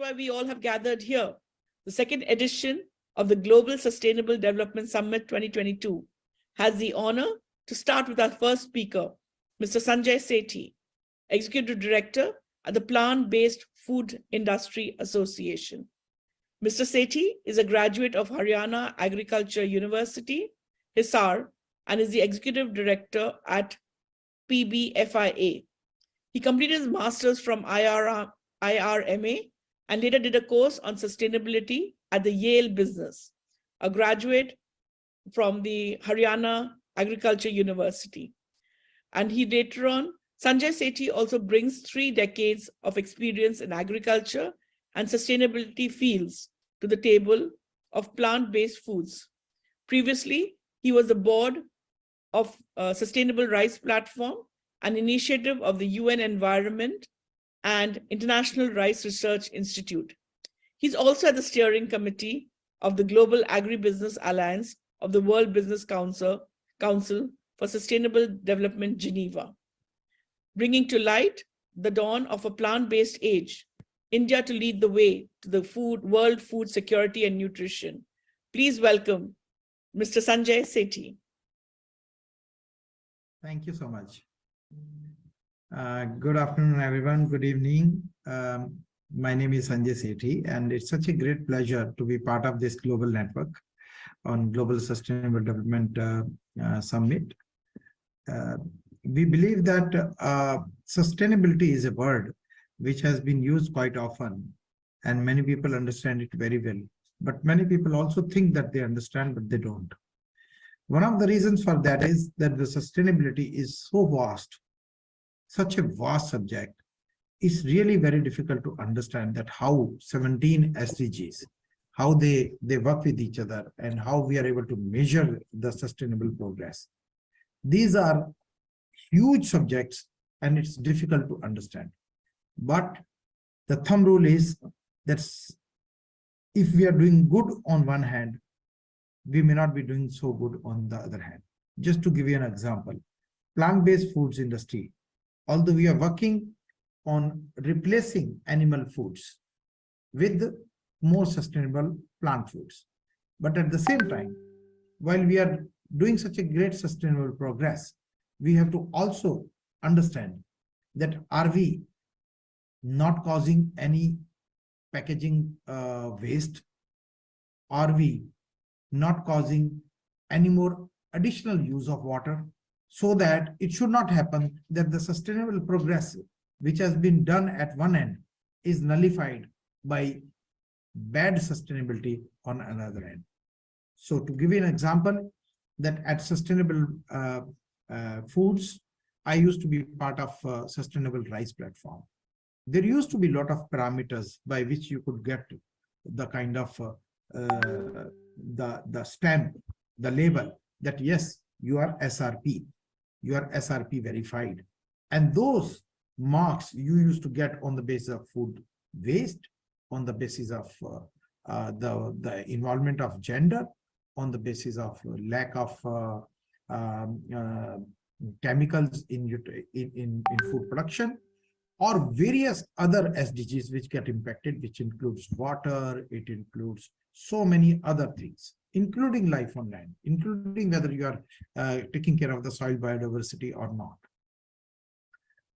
why we all have gathered here. The second edition of the Global Sustainable Development Summit 2022 has the honor to start with our first speaker, Mr. Sanjay Sethi, Executive Director at the Plant-Based Food Industry Association. Mr. Sethi is a graduate of Haryana Agriculture University, Hisar, and is the Executive Director at PBFIA. He completed his master's from IRMA and later did a course on sustainability at the Yale Business, a graduate from the Haryana Agriculture University. And he later on, Sanjay Sethi also brings 3 decades of experience in agriculture and sustainability fields to the table of plant-based foods. Previously, he was the board of Sustainable Rice Platform, an initiative of the UN Environment and International Rice Research Institute. He's also at the steering committee of the Global Agribusiness Alliance of the World Business Council for Sustainable Development, Geneva. Bringing to light the dawn of a plant-based age, India to lead the way to the world food security and nutrition. Please welcome Mr. Sanjay Sethi. Thank you so much. Good afternoon, everyone. Good evening. My name is Sanjay Sethi, and it's such a great pleasure to be part of this global network on Global Sustainable Development Summit. We believe that sustainability is a word which has been used quite often, and many people understand it very well. But many people also think that they understand, but they don't. One of the reasons for that is that the sustainability is so vast, such a vast subject. It's really very difficult to understand that how 17 SDGs, how they work with each other, and how we are able to measure the sustainable progress. These are huge subjects, and it's difficult to understand. But the thumb rule is that if we are doing good on one hand, we may not be doing so good on the other hand. Just to give you an example, plant-based foods industry, although we are working on replacing animal foods with more sustainable plant foods. But at the same time, while we are doing such a great sustainable progress, we have to also understand that are we not causing any packaging waste? Are we not causing any more additional use of water? So that it should not happen that the sustainable progress which has been done at one end is nullified by bad sustainability on another end. So to give you an example, that at Sustainable Foods, I used to be part of Sustainable Rice Platform. There used to be a lot of parameters by which you could get the kind of the stamp, the label that yes, you are SRP. You are SRP verified. And those marks you used to get on the basis of food waste, on the basis of the involvement of gender, on the basis of lack of chemicals in food production, or various other SDGs which get impacted, which includes water, it includes so many other things, including life on land, including whether you are taking care of the soil biodiversity or not.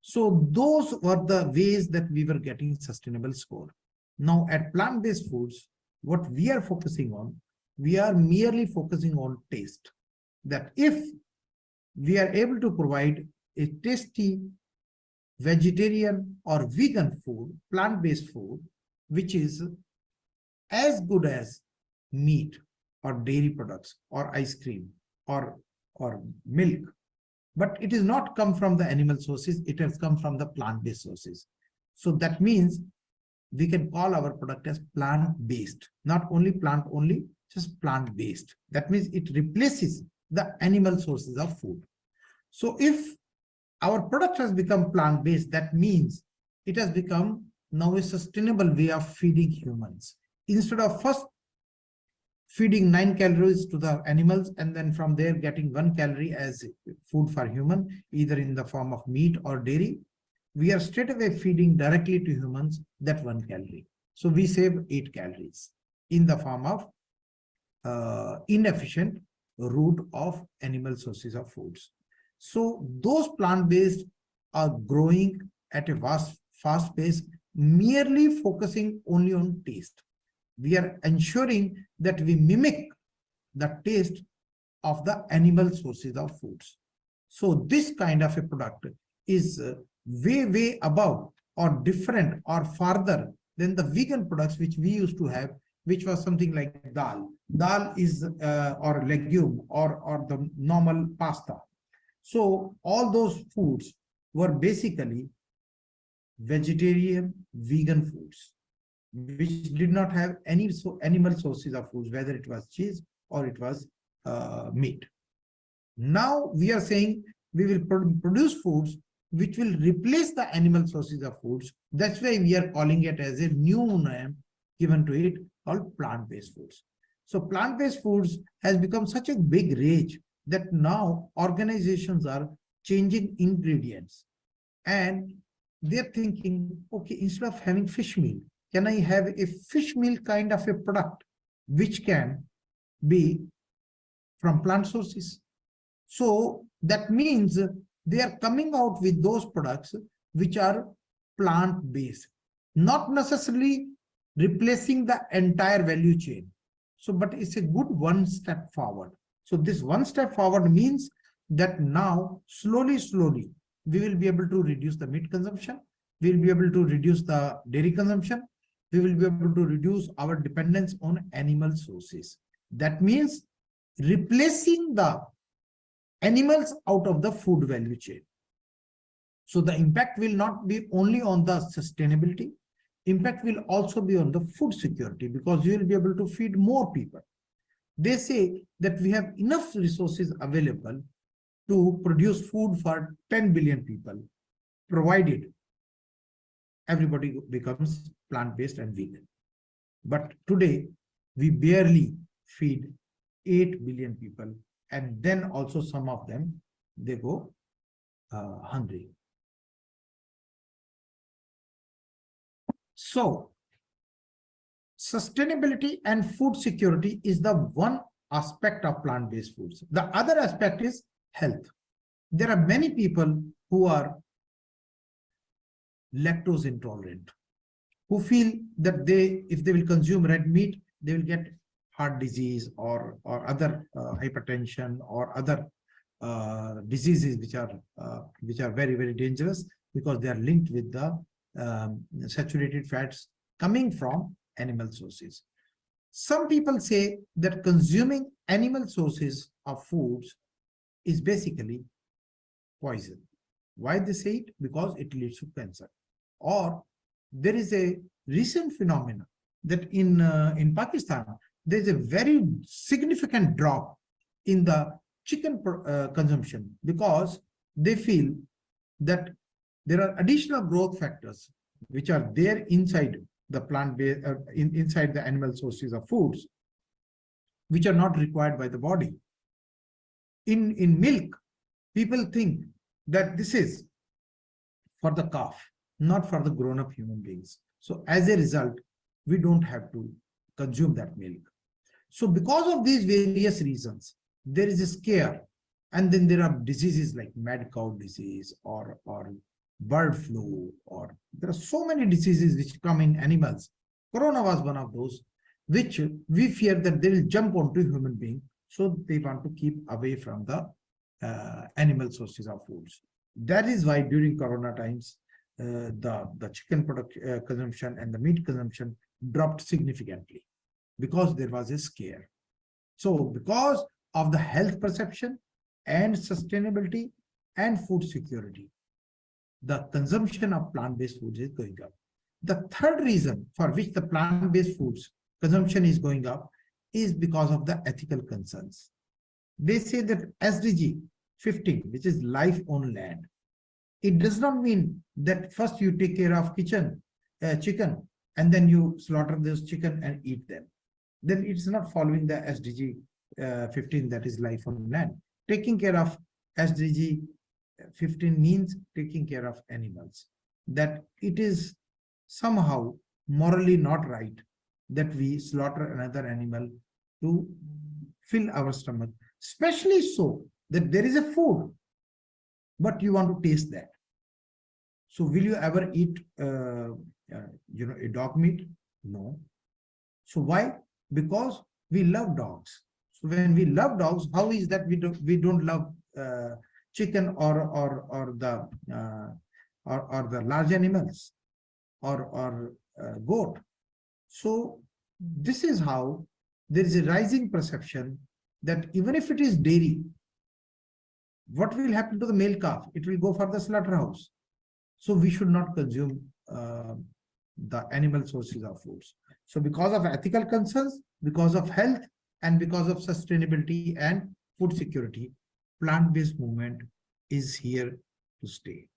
So those were the ways that we were getting sustainable score. Now at plant-based foods, what we are focusing on, we are merely focusing on taste. That if we are able to provide a tasty vegetarian or vegan food, plant-based food, which is as good as meat or dairy products or ice cream or milk, but it is not come from the animal sources, it has come from the plant-based sources. So that means we can call our product as plant-based, not only plant only, just plant-based. That means it replaces the animal sources of food. So if our product has become plant-based, that means it has become now a sustainable way of feeding humans. Instead of first feeding 9 calories to the animals and then from there getting 1 calorie as food for human, either in the form of meat or dairy, we are straight away feeding directly to humans that 1 calorie. So we save 8 calories in the form of inefficient route of animal sources of foods. So those plant-based are growing at a fast pace, merely focusing only on taste. We are ensuring that we mimic the taste of the animal sources of foods. So this kind of a product is way above or different or farther than the vegan products which we used to have, which was something like dal. Dal is or legume or the normal pasta. So all those foods were basically vegetarian, vegan foods, which did not have any animal sources of foods, whether it was cheese or it was meat. Now we are saying we will produce foods which will replace the animal sources of foods. That's why we are calling it as a new name given to it called plant-based foods. So plant-based foods has become such a big rage that now organizations are changing ingredients, and they're thinking, okay, instead of having fish meal, can I have a fish meal kind of a product which can be from plant sources? So that means they are coming out with those products which are plant-based, not necessarily replacing the entire value chain. So, but it's a good one step forward. So this one step forward means that now slowly, we will be able to reduce the meat consumption. We will be able to reduce the dairy consumption. We will be able to reduce our dependence on animal sources. That means replacing the animals out of the food value chain. So the impact will not be only on the sustainability, impact will also be on the food security, because you will be able to feed more people. They say that we have enough resources available to produce food for 10 billion people, provided everybody becomes plant-based and vegan. But today, we barely feed 8 billion people, and then also some of them, they go hungry. So, sustainability and food security is the one aspect of plant-based foods. The other aspect is health. There are many people who are lactose intolerant, who feel that if they will consume red meat, they will get heart disease or other hypertension or other diseases which are very dangerous, because they are linked with the saturated fats coming from animal sources. Some people say that consuming animal sources of foods is basically poison. Why they say it? Because it leads to cancer. Or there is a recent phenomenon that in Pakistan, there is a very significant drop in the chicken consumption, because they feel that there are additional growth factors which are there inside the plant-based, inside the animal sources of foods, which are not required by the body. In milk, people think that this is for the calf, not for the grown-up human beings. So as a result, we don't have to consume that milk. So because of these various reasons, there is a scare, and then there are diseases like mad cow disease or bird flu, or there are so many diseases which come in animals. Corona was one of those, which we fear that they will jump onto human being, so they want to keep away from the animal sources of foods. That is why during Corona times, the chicken product consumption and the meat consumption dropped significantly, because there was a scare. So because of the health perception and sustainability and food security, the consumption of plant-based foods is going up. The third reason for which the plant-based foods consumption is going up is because of the ethical concerns. They say that SDG 15, which is life on land, it does not mean that first you take care of chicken and then you slaughter those chicken and eat them. Then it's not following the SDG 15, that is life on land. Taking care of SDG 15 means taking care of animals, that it is somehow morally not right that we slaughter another animal to fill our stomach, especially so that there is a food, but you want to taste that. So will you ever eat, a dog meat? No. So why? Because we love dogs. So when we love dogs, how is that we don't love chicken or the large animals or goat? So this is how there is a rising perception that even if it is dairy, what will happen to the male calf? It will go for the slaughterhouse. So we should not consume the animal sources of foods. So because of ethical concerns, because of health, and because of sustainability and food security, plant-based movement is here to stay.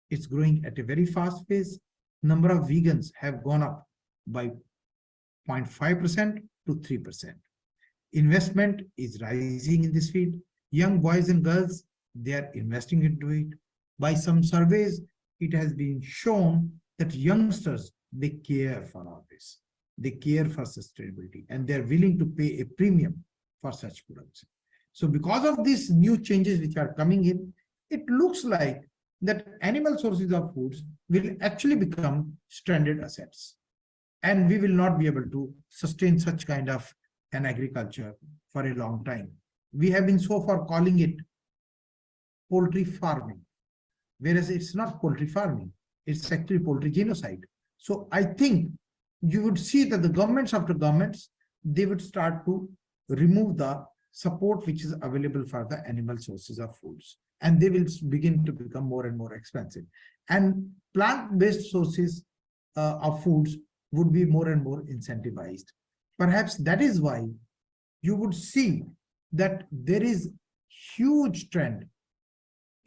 It's growing at a very fast pace. Number of vegans have gone up by 0.5% to 3%. Investment is rising in this field. Young boys and girls, they are investing into it. By some surveys, it has been shown that youngsters, they care for all this. They care for sustainability, and they're willing to pay a premium for such products. So because of these new changes which are coming in, it looks like that animal sources of foods will actually become stranded assets. And we will not be able to sustain such kind of an agriculture for a long time. We have been so far calling it poultry farming, whereas it's not poultry farming, it's actually poultry genocide. So I think you would see that the governments after governments, they would start to remove the support which is available for the animal sources of foods, and they will begin to become more and more expensive. And plant-based sources of foods would be more and more incentivized. Perhaps that is why you would see that there is huge trend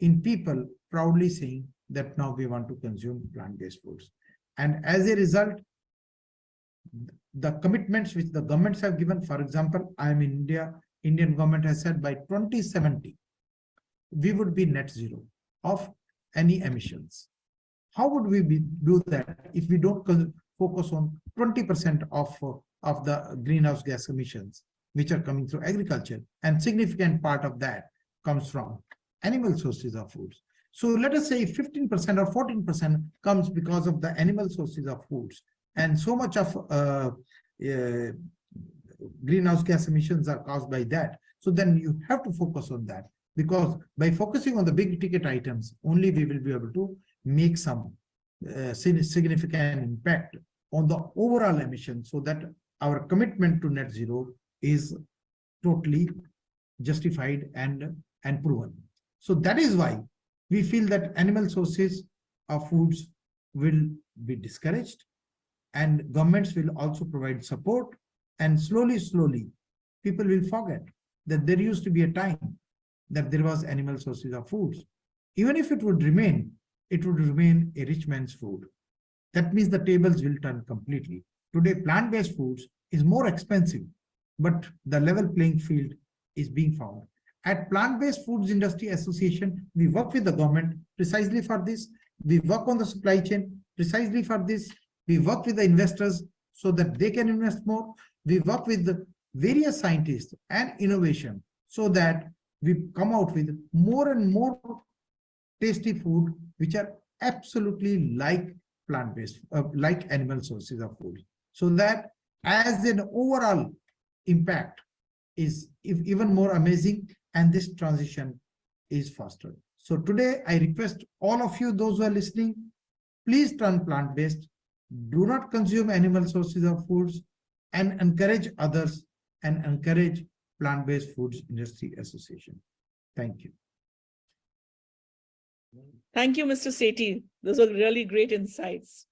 in people proudly saying that now we want to consume plant-based foods. And as a result, the commitments which the governments have given, for example, I am in India, Indian government has said by 2070, we would be net zero of any emissions. How would we do that if we don't focus on 20% of the greenhouse gas emissions which are coming through agriculture, and significant part of that comes from animal sources of foods. So let us say 15% or 14% comes because of the animal sources of foods, and so much of greenhouse gas emissions are caused by that. So then you have to focus on that, because by focusing on the big ticket items, only we will be able to make some significant impact on the overall emissions, so that our commitment to net zero is totally justified and proven. So that is why we feel that animal sources of foods will be discouraged, and governments will also provide support, and slowly, people will forget that there used to be a time that there was animal sources of foods. Even if it would remain a rich man's food. That means the tables will turn completely. Today, plant-based foods is more expensive, but the level playing field is being found. At Plant-Based Foods Industry Association, we work with the government precisely for this. We work on the supply chain precisely for this. We work with the investors so that they can invest more. We work with the various scientists and innovation so that we come out with more and more tasty food which are absolutely like plant-based, like animal sources of food. So that as an overall impact is even more amazing, and this transition is faster. So today I request all of you, those who are listening, please turn plant-based, do not consume animal sources of foods, and encourage others, and encourage Plant-Based Foods Industry Association. Thank you. Thank you, Mr. Sethi. Those are really great insights.